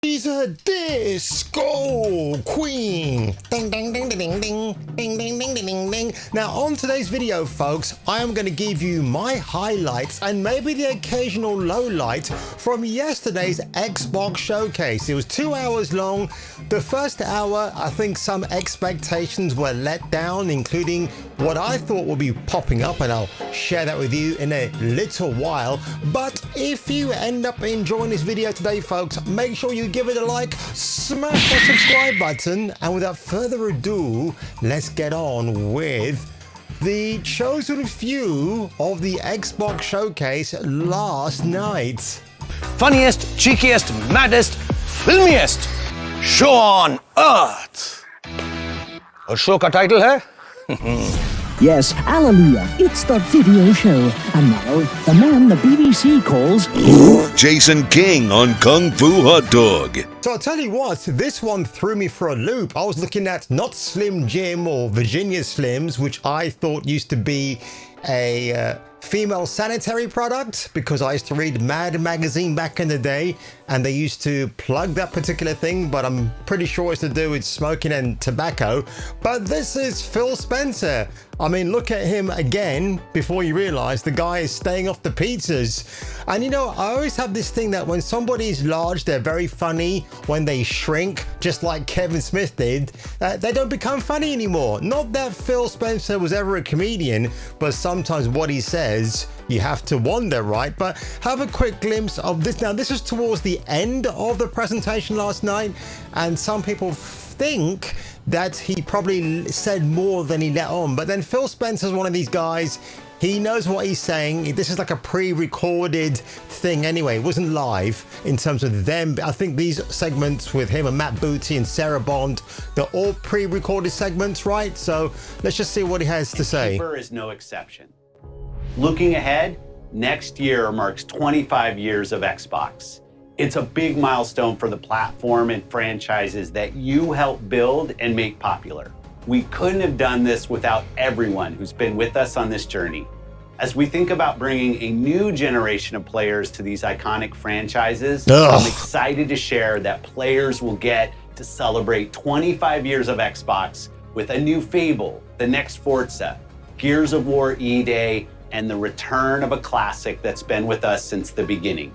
She's a disco queen. Ding ding ding ding ding ding ding ding ding ding. Now on today's video, folks, I am going to give you my highlights and maybe the occasional lowlight from yesterday's Xbox showcase. It was 2 hours long. The first hour, I think some expectations were let down, including what I thought would be popping up, and I'll share that with you in a little while. But if you end up enjoying this video today, folks, make sure you give it a like, smash that subscribe button, and without further ado, let's get on with the chosen few of the Xbox showcase last night. Funniest, cheekiest, maddest, filmiest show on earth. और show का title है Yes, hallelujah, it's the video show. And now, the man the BBC calls Jason King on Kung Fu Hot Dog. So I'll tell you what, this one threw me for a loop. I was looking at not Slim Jim or Virginia Slims, which I thought used to be a female sanitary product, because I used to read Mad magazine back in the day and they used to plug that particular thing, but I'm pretty sure it's to do with smoking and tobacco. But this is Phil Spencer. I mean, look at him again before you realize the guy is staying off the pizzas. And you know, I always have this thing that when somebody's large, they're very funny. When they shrink, just like Kevin Smith did, they don't become funny anymore. Not that Phil Spencer was ever a comedian, but sometimes what he says, you have to wonder, right? But have a quick glimpse of this. Now, this is towards the end of the presentation last night, and some people think that he probably said more than he let on. But then Phil Spencer's one of these guys, he knows what he's saying. This is like a pre-recorded thing anyway. It wasn't live in terms of them. I think these segments with him and Matt Booty and Sarah Bond, they're all pre-recorded segments, right? So let's just see what he has to say. Keeper is no exception. Looking ahead, next year marks 25 years of Xbox. It's a big milestone for the platform and franchises that you helped build and make popular. We couldn't have done this without everyone who's been with us on this journey. As we think about bringing a new generation of players to these iconic franchises, I'm excited to share that players will get to celebrate 25 years of Xbox with a new Fable, the next Forza, Gears of War E-Day, and the return of a classic that's been with us since the beginning.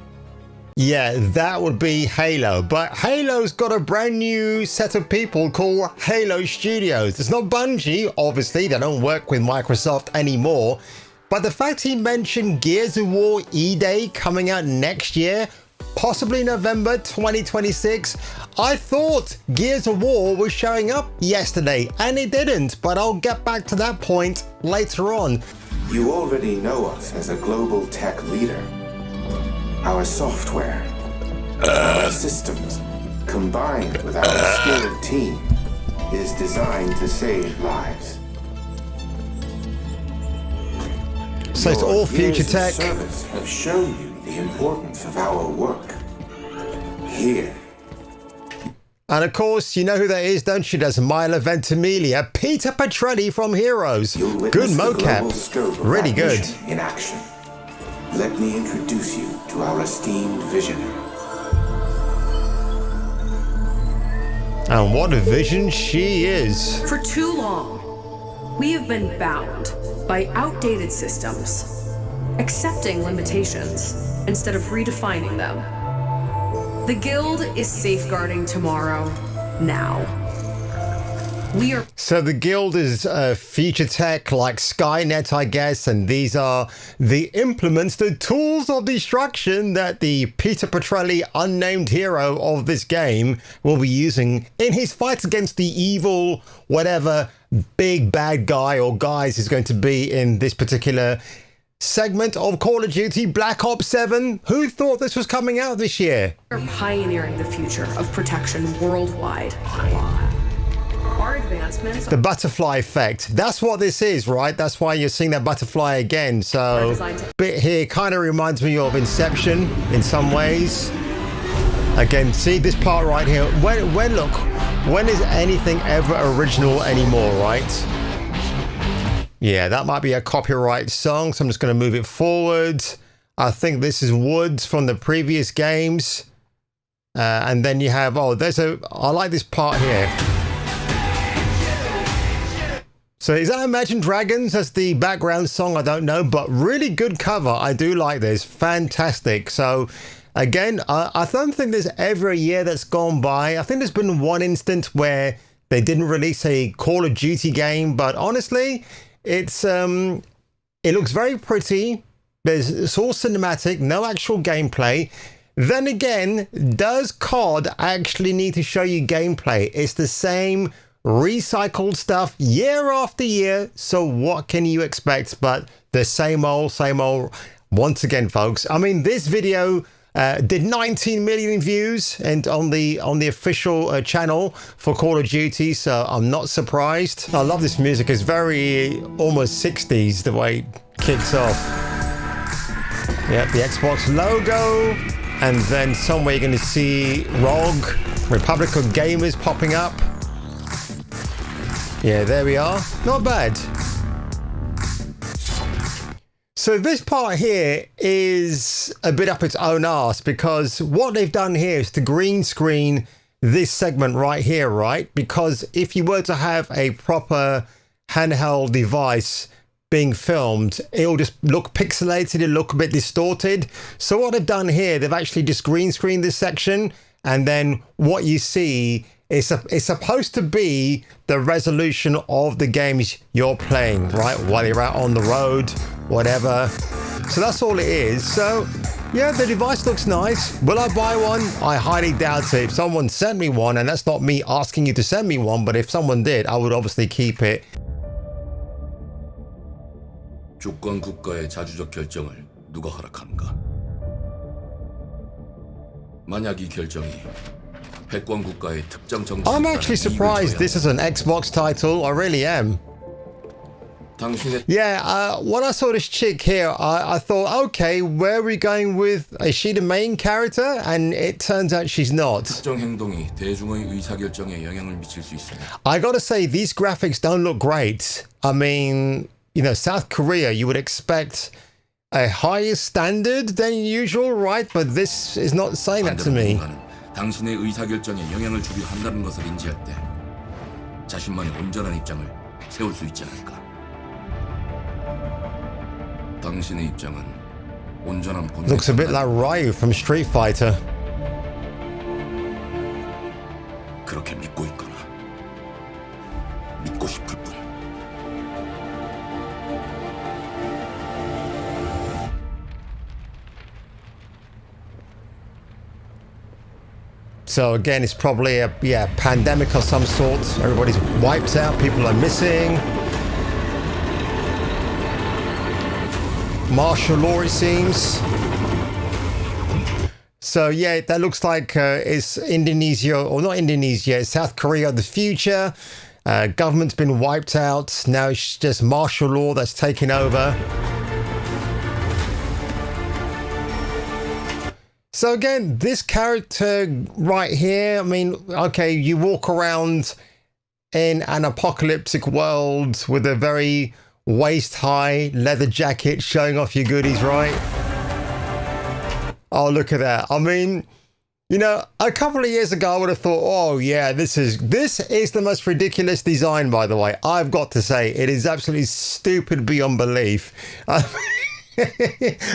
Yeah, that would be Halo, but Halo's got a brand new set of people called Halo Studios. It's not Bungie, obviously, they don't work with Microsoft anymore, but the fact he mentioned Gears of War E-Day coming out next year, possibly November 2026, I thought Gears of War was showing up yesterday, and it didn't, but I'll get back to that point later on. You already know us as a global tech leader. Our software, our systems, combined with our skilled team, is designed to save lives. So it's all future tech. Service have shown you the importance of our work. Here. And of course, you know who that is, don't you? That's Milo Ventimiglia, Peter Petrelli from Heroes. Good mocap, really good. In action. Let me introduce you to our esteemed visionary. And what a vision she is. For too long, we have been bound by outdated systems, accepting limitations instead of redefining them. The Guild is safeguarding tomorrow, now. So the Guild is future tech like Skynet, I guess, and these are the implements, the tools of destruction that the Peter Petrelli, unnamed hero of this game, will be using in his fight against the evil, whatever big bad guy or guys is going to be in this particular segment of Call of Duty Black Ops 7. Who thought this was coming out this year? We're pioneering the future of protection worldwide. Our advancements, the butterfly effect. That's what this is, right? That's why you're seeing that butterfly again. So bit here kind of reminds me of Inception in some ways. Again, see this part right here. When is anything ever original anymore, right? Yeah, that might be a copyright song, so I'm just going to move it forward. I think this is Woods from the previous games. And then you have, I like this part here. So is that Imagine Dragons as the background song? I don't know, but really good cover. I do like this. Fantastic. So again, I don't think there's ever a year that's gone by. I think there's been one instance where they didn't release a Call of Duty game, but honestly, it looks very pretty. It's all cinematic, no actual gameplay. Then again, does COD actually need to show you gameplay? It's the same recycled stuff year after year. So what can you expect but the same old once again, folks? I mean, this video did 19 million views and on the official channel for Call of Duty, so I'm not surprised. I love this music. It's very almost 60s the way it kicks off. Yeah, the Xbox logo, and then somewhere you're going to see ROG, Republic of Gamers, popping up. Yeah, there we are. Not bad. So this part here is a bit up its own arse, because what they've done here is to green screen this segment right here, right? Because if you were to have a proper handheld device being filmed, it'll just look pixelated, it'll look a bit distorted. So what they've done here, they've actually just green screened this section, and then what you see is it's supposed to be the resolution of the games you're playing, right? While you're out on the road, whatever. So that's all it is. So yeah, the device looks nice. Will I buy one? I highly doubt it. If someone sent me one, and that's not me asking you to send me one, but if someone did, I would obviously keep it. 주권 국가의 자주적 결정을 누가 허락하는가? 만약 이 결정이 패권 국가의 특정 정치 I'm actually surprised this is an Xbox title. I really am. Yeah, when I saw this chick here, I thought, okay, where are we going with? Is she the main character? And it turns out she's not. 특정 행동이 대중의 의사결정에 영향을 미칠 수 있습니다. I gotta say, these graphics don't look great. I mean, you know, South Korea, you would expect a higher standard than usual, right? But this is not saying that to me. 당신의 의사결정에 영향을 주려 한다는 것을 인지할 때 자신만의 온전한 입장을 세울 수 있지 않을까? 당신의 입장은 온전한 본능. Looks a bit like Ryu from Street Fighter. 그렇게 믿고 있거나 믿고 싶을 뿐. So again, it's probably a pandemic of some sort. Everybody's wiped out. People are missing. Martial law, it seems. So yeah, that looks like it's Indonesia, or not Indonesia, it's South Korea of the future. Government's been wiped out. Now it's just martial law that's taken over. So again, this character right here, I mean, okay, you walk around in an apocalyptic world with a very waist-high leather jacket showing off your goodies, right? Oh, look at that. I mean, you know, a couple of years ago, I would have thought, oh yeah, this is the most ridiculous design, by the way. I've got to say, it is absolutely stupid beyond belief.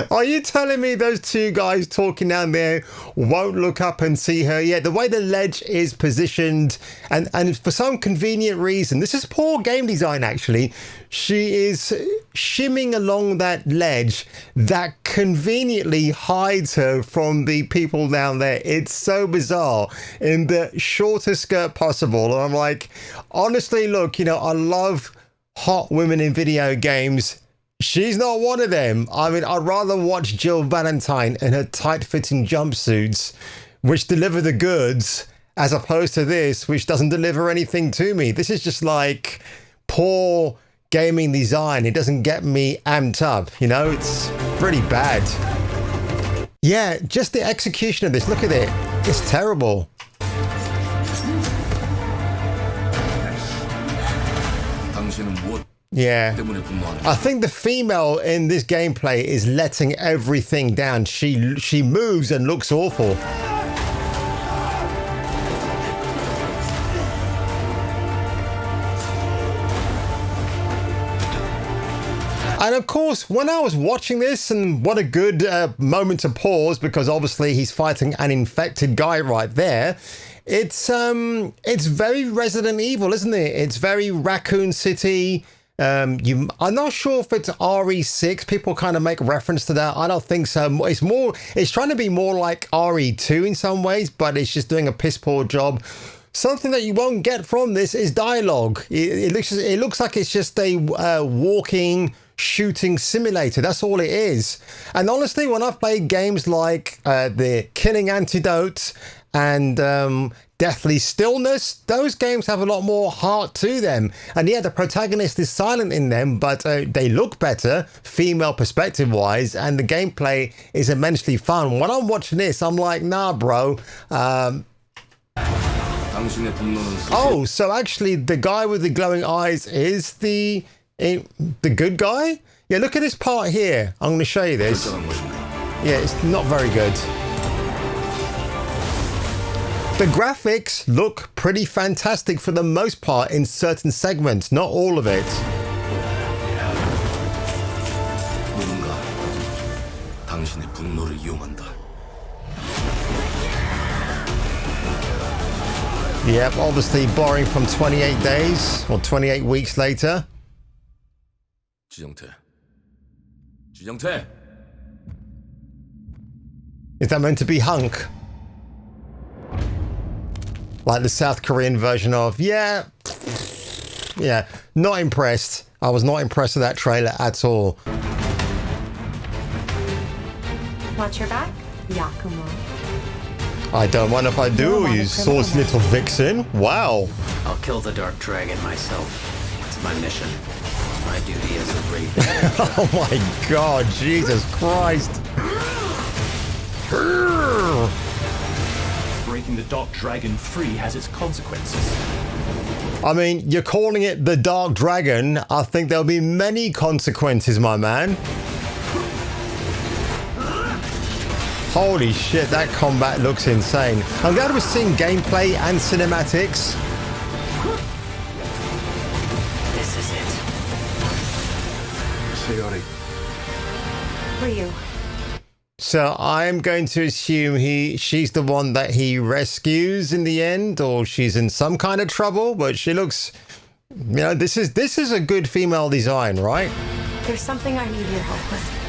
Are you telling me those two guys talking down there won't look up and see her? Yeah, the way the ledge is positioned, and for some convenient reason, this is poor game design actually, she is shimming along that ledge that conveniently hides her from the people down there. It's so bizarre, in the shortest skirt possible. And I'm like, honestly, look, you know, I love hot women in video games. She's not one of them. I mean, I'd rather watch Jill Valentine in her tight-fitting jumpsuits, which deliver the goods, as opposed to this, which doesn't deliver anything to me. This is just like poor gaming design. It doesn't get me amped up, you know? It's pretty bad. Yeah, just the execution of this. Look at it. It's terrible. Yeah, I think the female in this gameplay is letting everything down. She moves and looks awful. And of course, when I was watching this, and what a good moment to pause, because obviously he's fighting an infected guy right there. It's very Resident Evil, isn't it? It's very Raccoon City. I'm not sure if it's RE6. People kind of make reference to that. I don't think so. It's trying to be more like RE2 in some ways, but it's just doing a piss poor job. Something that you won't get from this is dialogue. It looks like it's just a walking shooting simulator. That's all it is. And honestly, when I've played games like the Killing Antidote and Deathly Stillness, those games have a lot more heart to them. And yeah, the protagonist is silent in them, but they look better, female perspective wise, and the gameplay is immensely fun. When I'm watching this, I'm like, nah, bro. Oh, so actually the guy with the glowing eyes is the good guy? Yeah, look at this part here. I'm going to show you this. Yeah, it's not very good. The graphics look pretty fantastic for the most part in certain segments, not all of it. Yep, obviously borrowing from 28 days or 28 weeks later. 지정태. Is that meant to be Hunk? Like the South Korean version of, yeah, not impressed. I was not impressed with that trailer at all. Watch your back, Yakumo. I don't mind if I do, you saucy little vixen. Wow. I'll kill the Dark Dragon myself. It's my mission. My duty as a Raven. Oh my god, Jesus Christ. Breaking the Dark Dragon free has its consequences. I mean, you're calling it the Dark Dragon. I think there'll be many consequences, my man. Holy shit, that combat looks insane. I'm glad we're seeing gameplay and cinematics. This is it. Ryu. So I'm going to assume she's the one that he rescues in the end, or she's in some kind of trouble, but she looks, you know, this is a good female design, right? There's something I need your help with.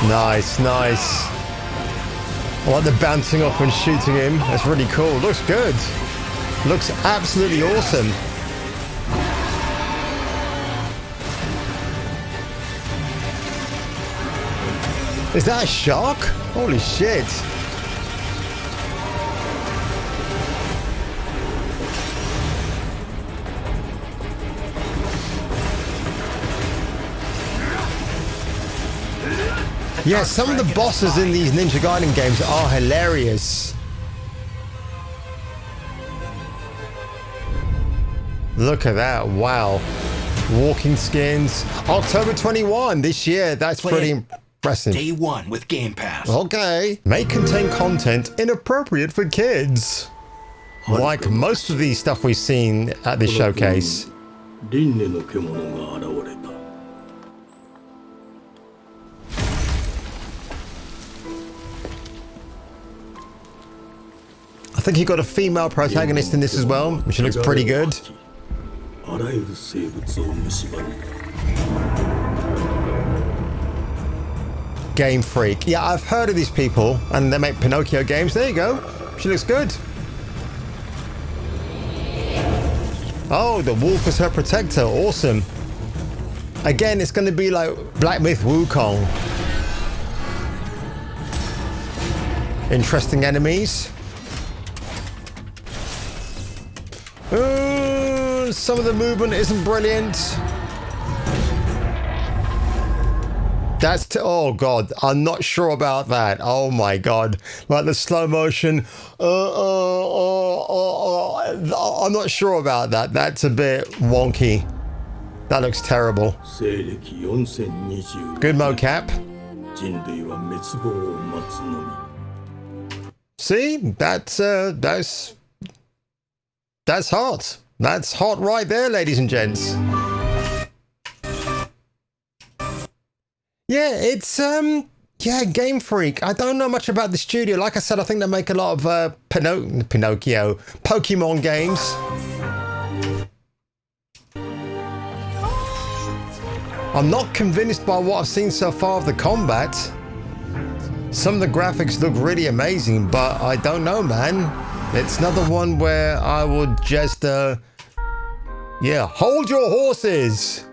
Nice, nice. I like the bouncing off and shooting him. That's really cool. Looks good. Looks absolutely awesome. Is that a shark? Holy shit. Yeah, some of the bosses in these Ninja Gaiden games are hilarious. Look at that, wow. Walking skins. October 21 this year, that's pretty impressive. Day 1 with Game Pass. Okay. May contain content inappropriate for kids. Like most of the stuff we've seen at this showcase. I think you got a female protagonist in this as well, which looks pretty good. Game Freak. Yeah, I've heard of these people, and they make Pinocchio games. There you go. She looks good. Oh, the wolf is her protector. Awesome. Again, it's going to be like Black Myth Wukong. Interesting enemies. Some of the movement isn't brilliant. Oh god, I'm not sure about that. Oh my god, like the slow motion. I'm not sure about that. That's a bit wonky. That looks terrible. Good mocap. See, that's hot. That's hot right there, ladies and gents. Yeah, it's yeah, Game Freak. I don't know much about the studio. Like I said, I think they make a lot of Pinocchio, Pokemon games. I'm not convinced by what I've seen so far of the combat. Some of the graphics look really amazing, but I don't know, man. It's another one where I would just, yeah, hold your horses.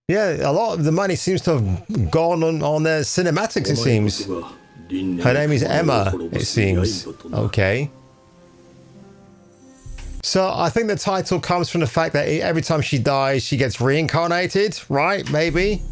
Yeah, a lot of the money seems to have gone on their cinematics, it seems. Her name is Emma, it seems. Okay. So I think the title comes from the fact that every time she dies, she gets reincarnated, right? Maybe.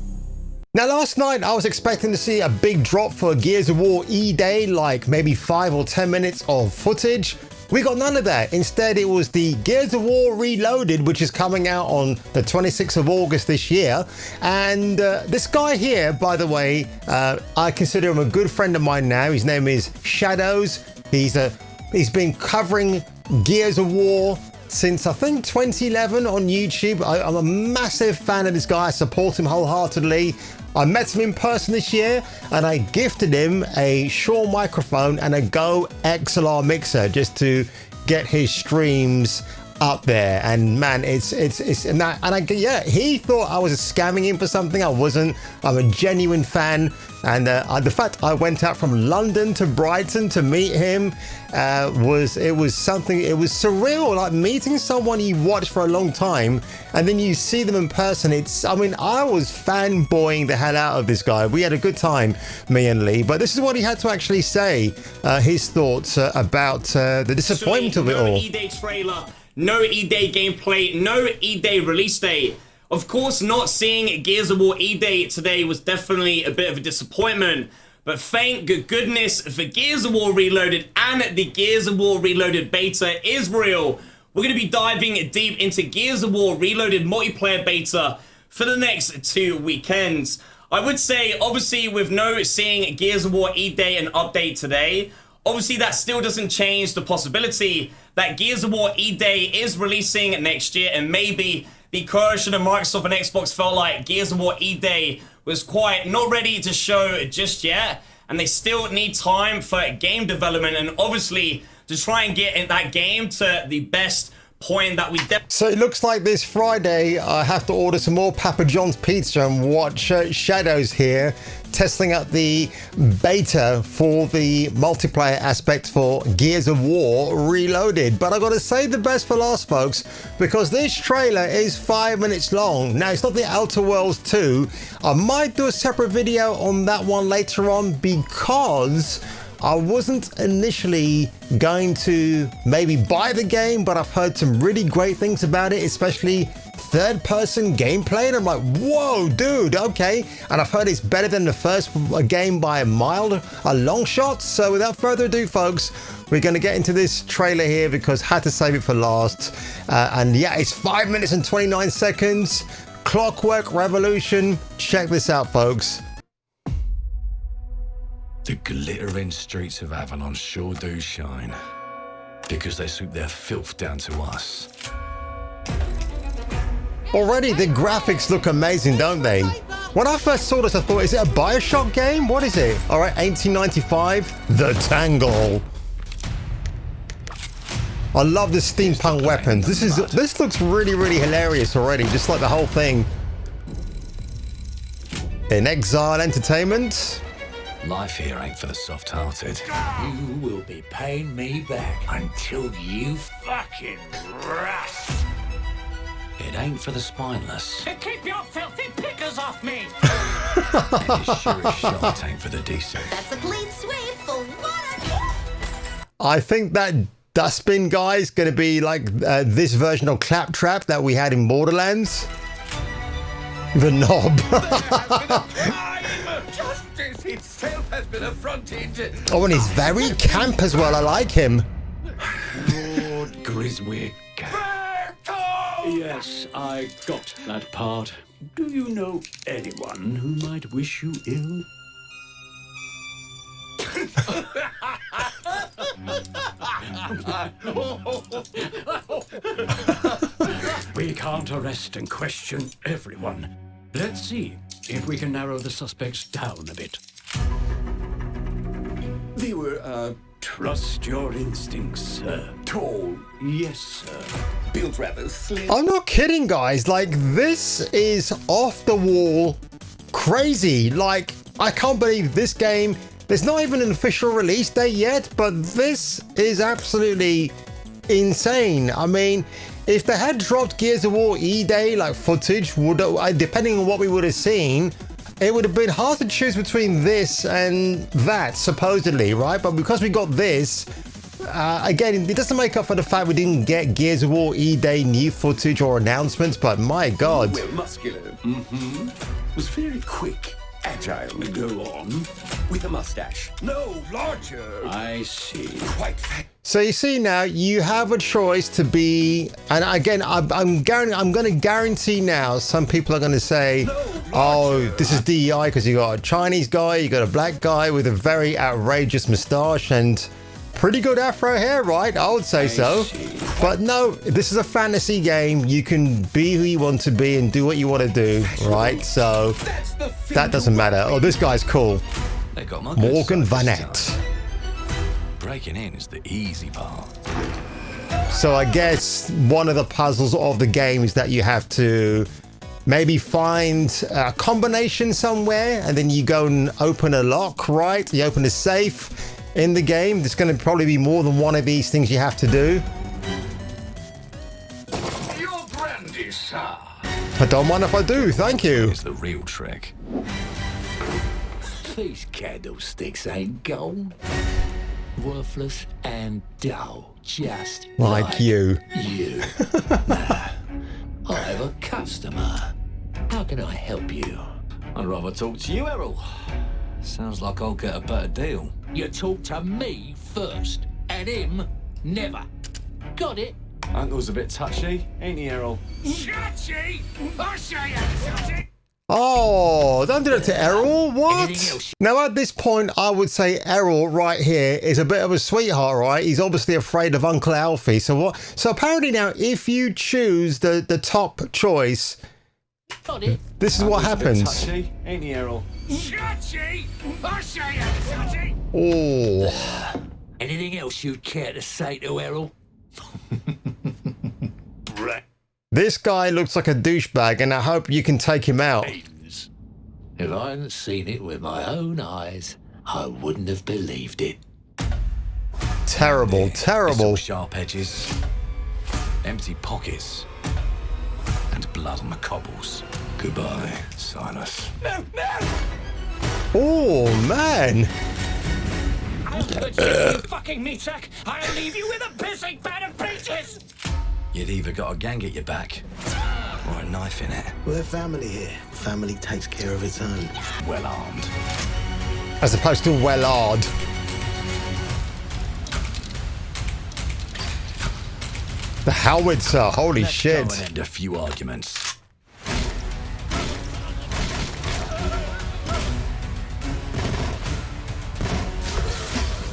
Now, last night, I was expecting to see a big drop for Gears of War E-Day, like maybe 5 or 10 minutes of footage. We got none of that. Instead, it was the Gears of War Reloaded, which is coming out on the 26th of August this year. And this guy here, by the way, I consider him a good friend of mine now. His name is Shadows. He's been covering Gears of War since I think 2011 on YouTube. I'm a massive fan of this guy. I support him wholeheartedly. I met him in person this year and I gifted him a Shure microphone and a Go XLR mixer just to get his streams up there. And man, yeah, he thought I was scamming him for something. I wasn't. I'm a genuine fan. And the fact I went out from London to Brighton to meet him was surreal, like meeting someone you watched for a long time and then you see them in person. I was fanboying the hell out of this guy. We had a good time, me and Lee, but this is what he had to actually say, his thoughts about the disappointment of it all. E-Day trailer, no E-Day gameplay, no E-Day release date. Of course, not seeing Gears of War E-Day today was definitely a bit of a disappointment, but thank goodness for Gears of War Reloaded, and the Gears of War Reloaded beta is real. We're going to be diving deep into Gears of War Reloaded multiplayer beta for the next 2 weekends. I would say, obviously, with no seeing Gears of War E-Day and update today, obviously that still doesn't change the possibility that Gears of War E-Day is releasing next year, and maybe the coalition of Microsoft and Xbox felt like Gears of War E-Day was quite not ready to show just yet, and they still need time for game development and obviously to try and get that game to the best point that we So it looks like this Friday I have to order some more Papa John's pizza and watch Shadows here testing out the beta for the multiplayer aspect for Gears of War Reloaded. But I gotta save the best for last, folks, because this trailer is 5 minutes long. Now, it's not the Outer Worlds 2. I might do a separate video on that one later on because I wasn't initially going to maybe buy the game, but I've heard some really great things about it, especially third-person gameplay, and I'm like, whoa, dude, okay. And I've heard it's better than the first game by a long shot. So without further ado, folks, we're going to get into this trailer here because I had to save it for last. And yeah, it's 5 minutes and 29 seconds. Clockwork Revolution. Check this out, folks. The glittering streets of Avalon sure do shine, because they sweep their filth down to us. Already the graphics look amazing, don't they? When I first saw this, I thought, is it a Bioshock game? What is it? All right, 1895, The Tangle. I love the steampunk weapons. This looks really, really hilarious already, just like the whole thing. In Exile Entertainment. Life here ain't for the soft-hearted. You will be paying me back until you fucking rust. It ain't for the spineless. Keep your filthy pickers off me! And it sure as shot ain't for the decent. That's a clean sweep for water. I think that dustbin guy is going to be like this version of Claptrap that we had in Borderlands. The knob. Justice itself has been affronted. Oh, and he's very camp as well. I like him. Lord Griswick. Yes, I got that part. Do you know anyone who might wish you ill? We can't arrest and question everyone. Let's see if we can narrow the suspects down a bit. They were, trust your instincts, sir. Tall, yes, sir. Built rather slim. I'm not kidding, guys. Like, this is off the wall crazy. Like, I can't believe this game. There's not even an official release date yet, but this is absolutely insane. I mean, if they had dropped Gears of War E-Day like footage, depending on what we would have seen, it would have been hard to choose between this and that, supposedly, right? But because we got this, again, it doesn't make up for the fact we didn't get Gears of War E-Day new footage or announcements, but my God. Well, muscular. Was very quick. Agile. Go on. With a mustache. No, larger. I see. Quite fat. So you see now, you have a choice to be, and again, I'm going to guarantee now, some people are going to say, oh, this is DEI because you got a Chinese guy, you got a black guy with a very outrageous mustache and pretty good afro hair, right? I would say so. But no, this is a fantasy game. You can be who you want to be and do what you want to do, right? So that doesn't matter. Oh, this guy's cool. Morgan Vanette. Breaking in is the easy part. So I guess one of the puzzles of the game is that you have to maybe find a combination somewhere and then you go and open a lock, right? You open a safe in the game. There's going to probably be more than one of these things you have to do. Your brandy, sir. I don't mind if I do, thank you. It's the real trick. These candlesticks ain't gold. Worthless and dull, just like you. You. I have a customer. How can I help you? I'd rather talk to you, Errol. Sounds like I'll get a better deal. You talk to me first, and him never. Got it? Uncle's a bit touchy, ain't he, Errol? Touchy? I'll show you touchy. Oh, don't do that to Errol. What? Now, at this point, I would say Errol right here is a bit of a sweetheart, right? He's obviously afraid of Uncle Alfie. So what? So apparently now, if you choose the top choice, this is what happens. Touchy, ain't he, Errol? Touchy? I'll show you touchy. Oh. Anything else you'd care to say to Errol? This guy looks like a douchebag, and I hope you can take him out. If I hadn't seen it with my own eyes, I wouldn't have believed it. Terrible, terrible. Sharp edges, empty pockets, and blood on the cobbles. Goodbye, Silas. No, no! Oh, man. You fucking meatak! I'll leave you with a pissing pan of peaches! You'd either got a gang at your back or a knife in it. We're family here. Family takes care of its own. Well armed. As opposed to well-armed. The howitzer, holy shit. Let's go and end a few arguments.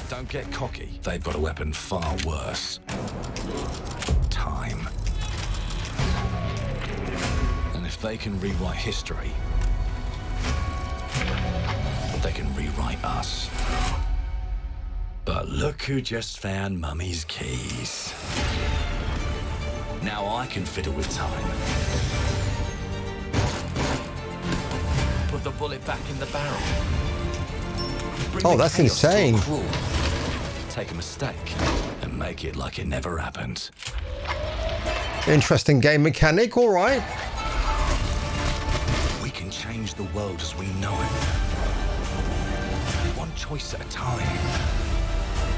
Don't get cocky. They've got a weapon far worse. Time. And if they can rewrite history, they can rewrite us. But look who just found Mummy's keys. Now I can fiddle with time. Put the bullet back in the barrel. Oh, that's insane. Take a mistake and make it like it never happened. Interesting game mechanic, all right. We can change the world as we know it. One choice at a time.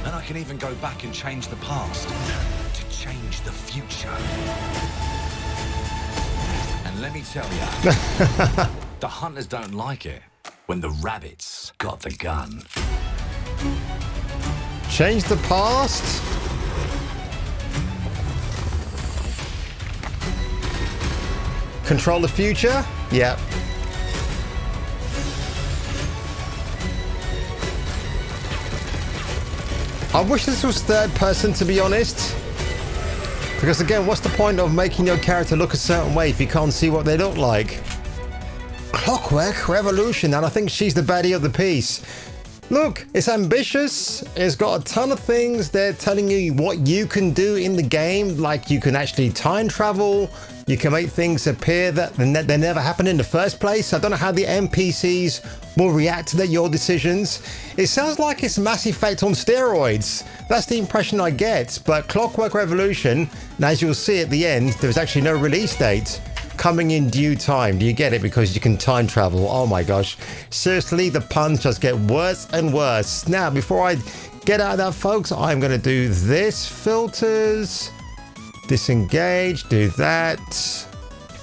And I can even go back and change the past to change the future. And let me tell you, the hunters don't like it when the rabbits got the gun. Change the past? Control the future? Yeah. I wish this was third person, to be honest. Because again, what's the point of making your character look a certain way if you can't see what they look like? Clockwork Revolution, and I think she's the baddie of the piece. Look, it's ambitious. It's got a ton of things. They're telling you what you can do in the game. Like you can actually time travel. You can make things appear that they never happened in the first place. I don't know how the NPCs will react to your decisions. It sounds like it's Mass Effect on steroids. That's the impression I get. But Clockwork Revolution, and as you'll see at the end, there's actually no release date. Coming in due time. Do you get it? Because you can time travel. Oh my gosh. Seriously, the puns just get worse and worse. Now, before I get out of that, folks, I'm going to do this. Filters. Disengage. Do that.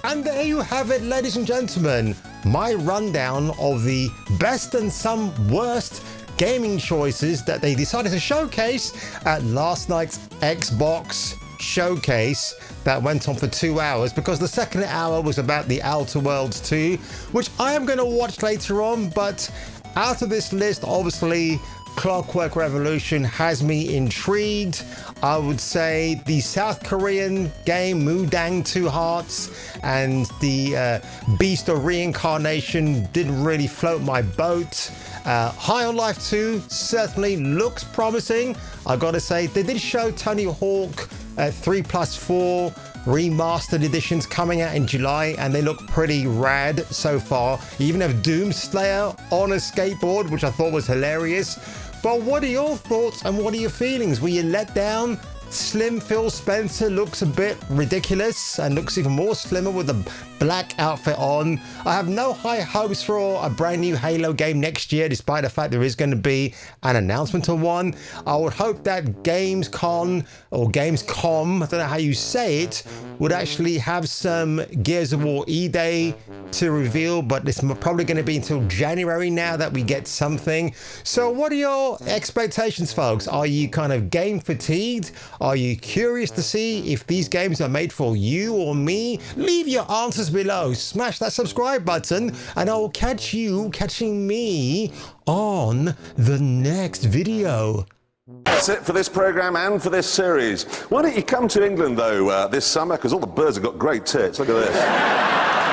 And there you have it, ladies and gentlemen. My rundown of the best and some worst gaming choices that they decided to showcase at last night's Xbox showcase that went on for 2 hours, because the second hour was about the Outer Worlds 2, which I am going to watch later on. But out of this list, obviously Clockwork Revolution has me intrigued. I would say the South Korean game Mudang Two Hearts and the Beast of Reincarnation didn't really float my boat. High on Life 2 certainly looks promising. I gotta say, they did show Tony Hawk 3+4 remastered editions coming out in July, and they look pretty rad so far. You even have Doomslayer on a skateboard, which I thought was hilarious. But what are your thoughts and what are your feelings? Were you let down? Slim Phil Spencer looks a bit ridiculous and looks even more slimmer with a black outfit on. I have no high hopes for a brand new Halo game next year, despite the fact there is going to be an announcement of one. I would hope that Gamescom, or Gamescom, I don't know how you say it, would actually have some Gears of War E-Day to reveal, but it's probably going to be until January now that we get something. So what are your expectations, folks? Are you kind of game fatigued? Are you curious to see if these games are made for you or me? Leave your answers below. Smash that subscribe button, and I will catch you catching me on the next video. That's it for this programme and for this series. Why don't you come to England, though, this summer, because all the birds have got great tits. Look at this.